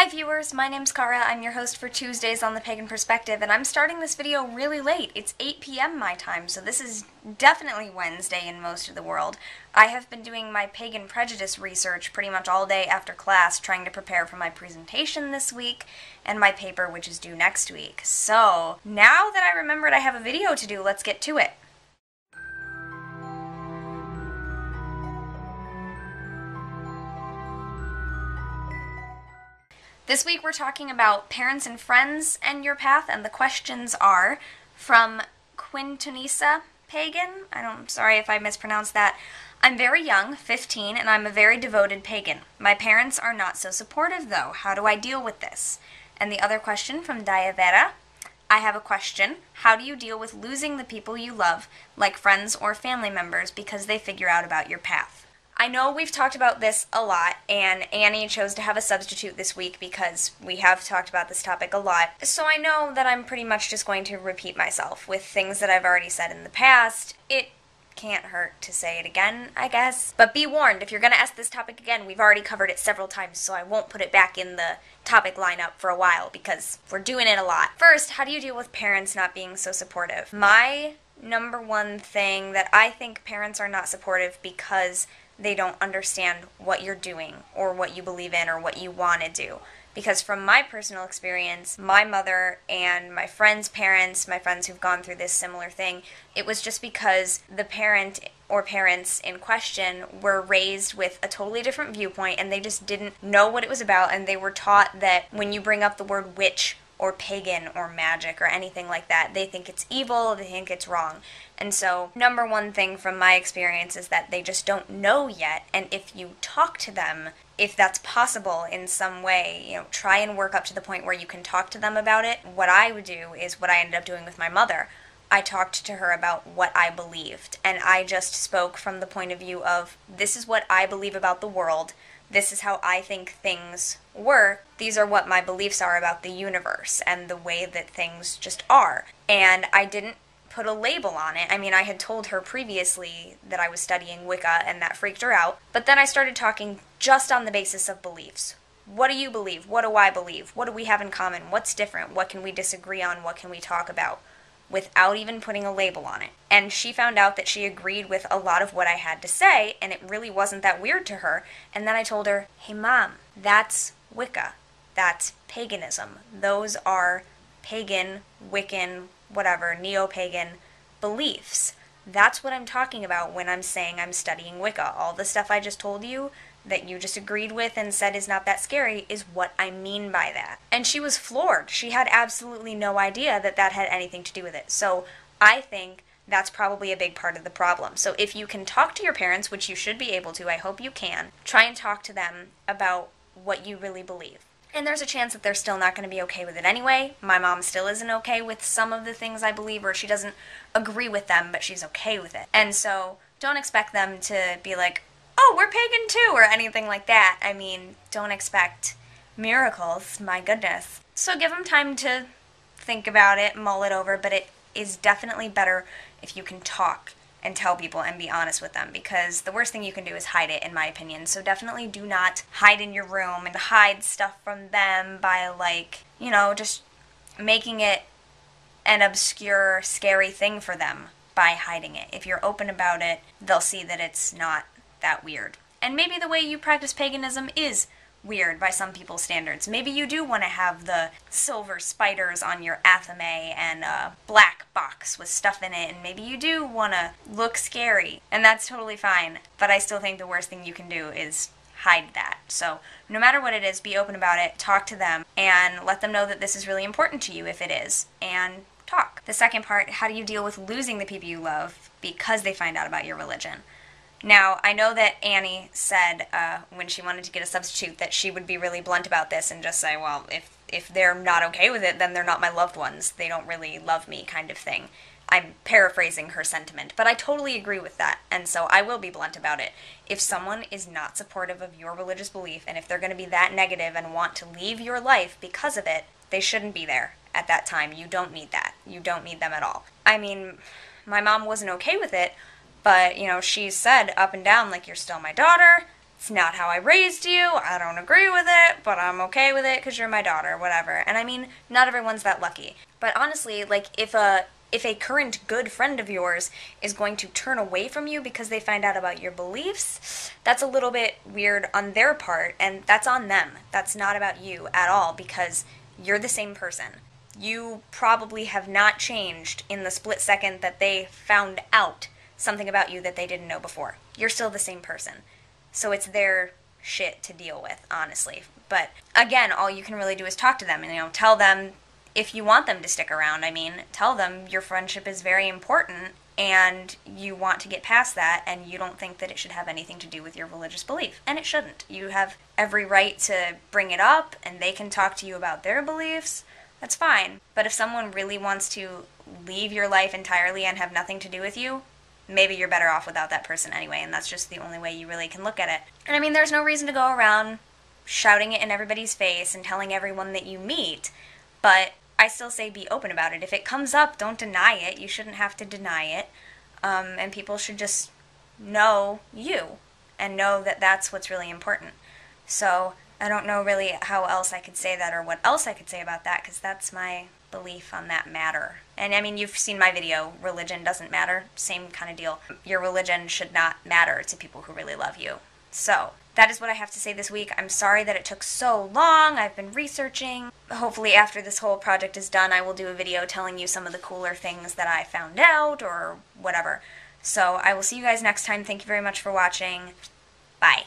Hi viewers, my name's Cara. I'm your host for Tuesdays on the Pagan Perspective, and I'm starting this video really late. It's 8 p.m. my time, so this is definitely Wednesday in most of the world. I have been doing my pagan prejudice research pretty much all day after class, trying to prepare for my presentation this week and my paper, which is due next week. So, now that I remembered I have a video to do, let's get to it. This week we're talking about parents and friends and your path, and the questions are from Quintonisa Pagan. I'm sorry if I mispronounced that. I'm very young, 15, and I'm a very devoted pagan. My parents are not so supportive though. How do I deal with this? And the other question from Diavera. I have a question. How do you deal with losing the people you love, like friends or family members, because they figure out about your path? I know we've talked about this a lot, and Annie chose to have a substitute this week because we have talked about this topic a lot. So I know that I'm pretty much just going to repeat myself with things that I've already said in the past. It can't hurt to say it again, I guess. But be warned, if you're going to ask this topic again, we've already covered it several times, so I won't put it back in the topic lineup for a while because we're doing it a lot. First, how do you deal with parents not being so supportive? My number one thing that I think parents are not supportive because they don't understand what you're doing or what you believe in or what you want to do. Because from my personal experience, my mother and my friends' parents, my friends who've gone through this similar thing, it was just because the parent or parents in question were raised with a totally different viewpoint and they just didn't know what it was about, and they were taught that when you bring up the word witch or pagan or magic or anything like that, they think it's evil, they think it's wrong. And so, number one thing from my experience is that they just don't know yet, and if you talk to them, if that's possible in some way, try and work up to the point where you can talk to them about it. What I would do is what I ended up doing with my mother. I talked to her about what I believed, and I just spoke from the point of view of, this is what I believe about the world, this is how I think things work, these are what my beliefs are about the universe and the way that things just are. And I didn't put a label on it. I mean, I had told her previously that I was studying Wicca, and that freaked her out. But then I started talking just on the basis of beliefs. What do you believe? What do I believe? What do we have in common? What's different? What can we disagree on? What can we talk about? Without even putting a label on it. And she found out that she agreed with a lot of what I had to say, and it really wasn't that weird to her. And then I told her, hey Mom, that's Wicca. That's paganism. Those are pagan, Wiccan, whatever, neo-pagan beliefs. That's what I'm talking about when I'm saying I'm studying Wicca. All the stuff I just told you that you just agreed with and said is not that scary is what I mean by that. And she was floored. She had absolutely no idea that that had anything to do with it. So I think that's probably a big part of the problem. So if you can talk to your parents, which you should be able to, I hope you can, try and talk to them about what you really believe. And there's a chance that they're still not going to be okay with it anyway. My mom still isn't okay with some of the things I believe, or she doesn't agree with them, but she's okay with it. And so don't expect them to be like, oh, we're pagan too, or anything like that. I mean, don't expect miracles, my goodness. So give them time to think about it, mull it over, but it is definitely better if you can talk and tell people and be honest with them, because the worst thing you can do is hide it, in my opinion. So definitely do not hide in your room and hide stuff from them by, just making it an obscure, scary thing for them by hiding it. If you're open about it, they'll see that it's not that weird. And maybe the way you practice paganism is weird by some people's standards. Maybe you do want to have the silver spiders on your athame and a black box with stuff in it, and maybe you do want to look scary, and that's totally fine. But I still think the worst thing you can do is hide that. So no matter what it is, be open about it, talk to them, and let them know that this is really important to you if it is, and talk. The second part, how do you deal with losing the people you love because they find out about your religion? Now, I know that Annie said when she wanted to get a substitute that she would be really blunt about this and just say, well, if they're not okay with it, then they're not my loved ones. They don't really love me, kind of thing. I'm paraphrasing her sentiment, but I totally agree with that, and so I will be blunt about it. If someone is not supportive of your religious belief, and if they're going to be that negative and want to leave your life because of it, they shouldn't be there at that time. You don't need that. You don't need them at all. I mean, my mom wasn't okay with it, but, she said up and down, like, you're still my daughter, It's not how I raised you, I don't agree with it, but I'm okay with it because you're my daughter, whatever. And I mean, not everyone's that lucky. But honestly, like, if a current good friend of yours is going to turn away from you because they find out about your beliefs, that's a little bit weird on their part, and that's on them. That's not about you at all, because you're the same person. You probably have not changed in the split second that they found out something about you that they didn't know before. You're still the same person. So it's their shit to deal with, honestly. But again, all you can really do is talk to them and, tell them if you want them to stick around. I mean, tell them your friendship is very important and you want to get past that and you don't think that it should have anything to do with your religious belief. And it shouldn't. You have every right to bring it up and they can talk to you about their beliefs. That's fine. But if someone really wants to leave your life entirely and have nothing to do with you, maybe you're better off without that person anyway, and that's just the only way you really can look at it. And I mean, there's no reason to go around shouting it in everybody's face and telling everyone that you meet, but I still say be open about it. If it comes up, don't deny it. You shouldn't have to deny it, and people should just know you and know that that's what's really important. So I don't know really how else I could say that or what else I could say about that, because that's my belief on that matter. And I mean, you've seen my video, religion doesn't matter, same kind of deal. Your religion should not matter to people who really love you. So that is what I have to say this week. I'm sorry that it took so long. I've been researching. Hopefully after this whole project is done, I will do a video telling you some of the cooler things that I found out or whatever. So I will see you guys next time. Thank you very much for watching. Bye.